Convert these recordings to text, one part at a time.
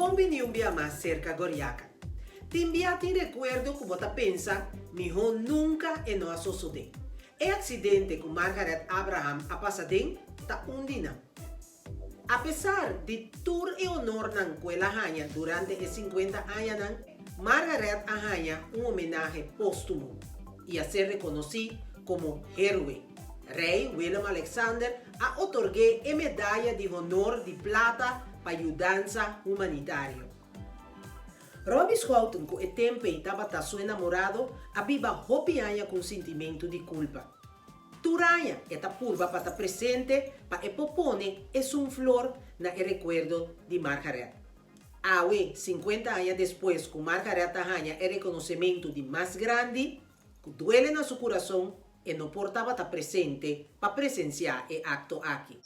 Combine un día más cerca Goriaca. Te envía ti recuerdo que você pensa, mijo nunca e não sucedeu. É accidente com Margaret Abraham a passadem ta undina. Apesar de tur e honor na escola Hanha durante os 50 anos, Margaret Hanha homenagem póstumo e a ser reconhecido como héroe. Rei Willem Alexander a otorgué a medalha de honor de plata para ayudanza humanitária. Robbie Schouten, que o tempo estava seu enamorado, abiba hopianha com sentimento de culpa. Turanha, esta curva para estar presente, para propone é flor na recuerdo de Margaret. Awe, 50 anos depois, com Margaret Hanha, é reconhecimento de mais grande, que duele na seu coração e não portava estar presente para presenciar o acto aqui.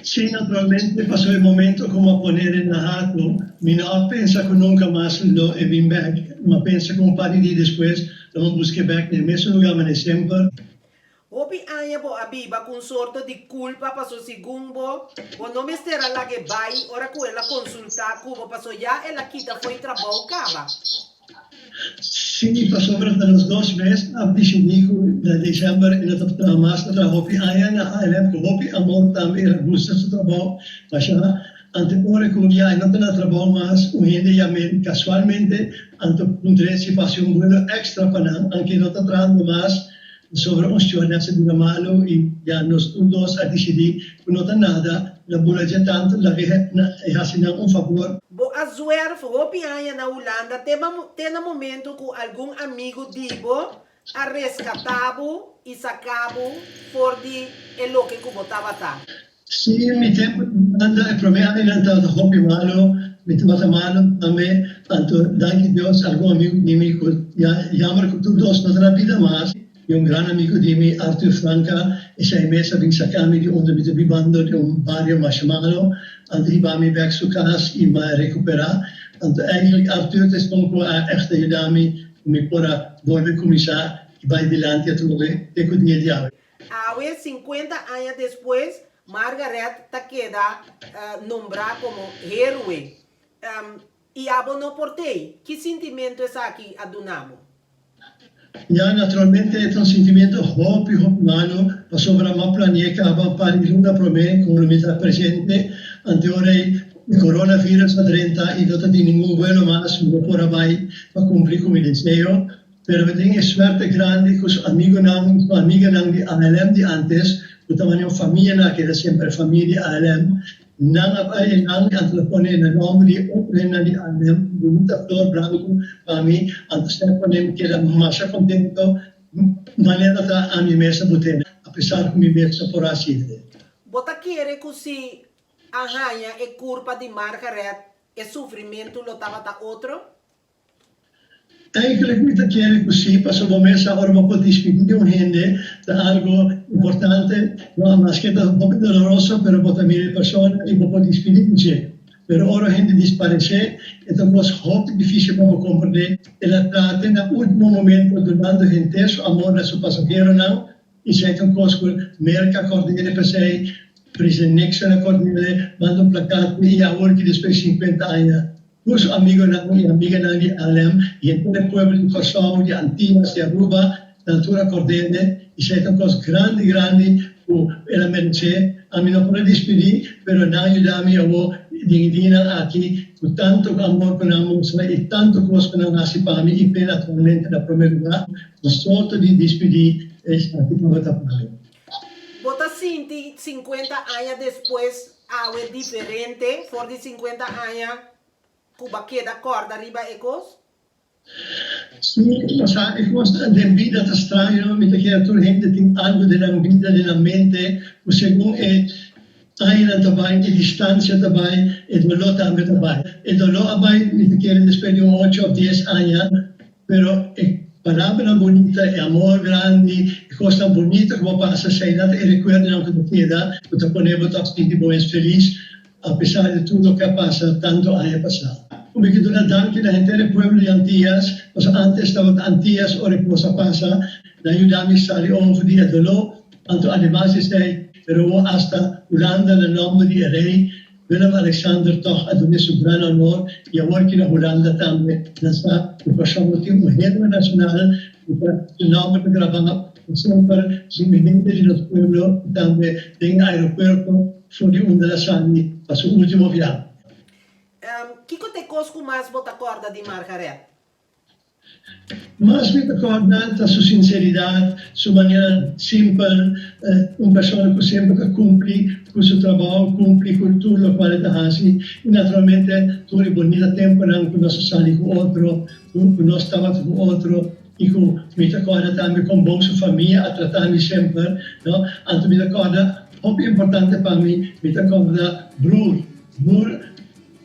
Sí, naturalmente pasó el momento como a poner en la jato. Mi no pensa que nunca más lo he been back. Ma pensa que un par de días después lo busqué back en el mismo lugar, me siempre. Hopi anya bo abiba con sorto di culpa paso segundo. Bo no me estera la que vai, ora que ela consulta cubo paso ya e la quita foi trabalho cava. Sí, pasó durante los 2 meses, a de diciembre, en el trabajo de Hopi Aya, na ALM, que Hopi Amor también le gusta su trabajo, mas ya, ante ora que ya no tiene trabajo más, un gente ya casualmente, ante un si pasó un vuelo extra para aunque no está trabajando más, sobre un stewardess de una mano, y ya nos dos a decidir que no está nada, la bola ya tanto, la que hace un favor. Bo a zoeira Hopi Aya na Holanda, tem no momento que algum amigo dibo a rescatavo e sacavo for de lo que botava tá. Sí, en mi tiempo, el primer año adelantado Hopi Malo, mi tomata malo, también, tanto, danke Dios, algún amigo de mí, ya llamar que tú dos no te la vida más, y un gran amigo de mí, Arthur Franca, e sei messa a sacarmi di onder met de bibando di un barrio más malo, antes die bij mij weg zo kaas en mij recuperar. Want eigenlijk Arthur is ook echt de dame me para volver comisar y bij de land ya tuve te conía diablo. Ahora 50 años después, Margaret te queda nombrada como héroe. Y abo no por ti. ¿Qué sentimiento es aquí a Dunamo? Ja, naturalmente è un sentimento hopi humano, ma sopra ma planeca aveva pari luna per me, come lo mette presente, ante ora il coronavirus a 30 e non di nessun vuelo más, non può mai cumplir con il deseo, però vedere suerte grande con amiga nang di ALM di antes, tutta una famiglia che era sempre famiglia ALM, nang abay nang antropone na nome di opera di ALM, muita flor branco para mim, antes de poner que era más contento, maneira da a minha mesa botena, apesar que minha mesa por assim. Bota querer que se arranha é culpa de Margaret, e sofrimento lo tava da outro? Eigenlijk niet quiere così, passo un mese ora un po' di spirito gente da algo importante, no, ma che da un po' doloroso per un po' di persone e un po' di spirito. Pero ora gente disparece, e dan was hoop difficile para comprender, e la trata na último momento donando gente su amor a su passagiero não, e sei un cosco merca coordinare per sei, prese niks na coordinare, manda un placato e agora que depois 50 anos. Os amigos e amigas de ALM e em todo o povo de Kosovo, de Antillas, de Aruba, da altura Cordene, e sei uma coisa grande, que ela merece. A mim não pode despedir, mas não ajuda-me a dignificar aqui, com tanto amor que nós e tanto coisa que nós nasce para mim, e pena atualmente, na primeiro lugar, não sorte de despedir, esta aqui para votar para mim. Bota 50 anos depois, algo é diferente, for de 50 anos, Cuba queda corda arriba ecos? Sim, mas eu gosto de vida tá estranho, me que a tua gente tem algo de na vida, de na mente, o segundo é ainda também de distância também, e dolor também também. E dolor também me que depois de 8 ou 10 anos, pero é palavra bonita, é amor grande, é coisa bonita como passa sei nada e recuerda não que queda, o te ponemos todos de bons feliz. A pesar de tudo o que passa, tanto haya pasado. Como que dona danke na entire pueblo de Antillas, pues antes estava Antillas, ora que cosa passa, na ayudami sali over dia dolor, tanto además sei, pero hasta Holanda, no nome de rei, Willem Alexander toch had een soeverein honor, je wordt in Holanda tambe, dat staat, de persoon die een hele nationale, de naam te graven, sempre, si mi mente di los pueblos, tambe, den aeropuerto, voor die onderlasani, was het ultimo viaggio. Kiko te cosco mais bota corda de Margaret? Mas me recorda a sua sinceridade, sua maneira simples, uma pessoa que sempre cumpre com o seu trabalho, cumpre com tudo o que ele faz. E naturalmente, tudo é bonito tempo com nós saímos com outro, com nós estávamos com outro, e com me recorda também com boa sua família, a tratar-me sempre, não? Então me recorda, muito importante para mim, me recorda brur,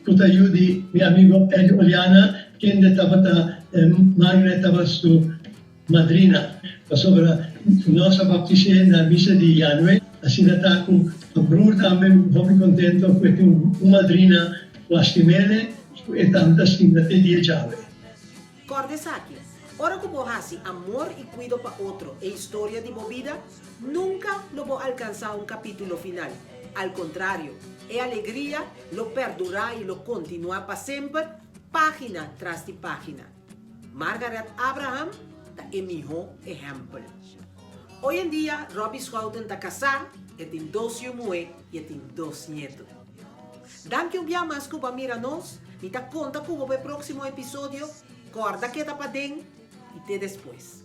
que te ajude, meu amigo Eddie Oliana, que ainda estava Margaret estava sua madrina, sobre nossa baptismo na missa de January, assim está com o bror também, muito contente com uma madrina, o astimele, e tanta estima até dia chave. Cordesaki, ora que borrasi amor e cuido para outro e história de movida, nunca lo vou alcançar um capítulo final. Al contrário, é alegria lo perdurar e lo continuar para sempre, página tras de página. Margaret Abraham é meu exemplo. Hoje em dia, Robbie Schouten está casado, tem 2 mulheres e tem 2 netos. Danke um dia mais que você mira nós, e conta com o próximo episódio, corda que está para dentro e até depois.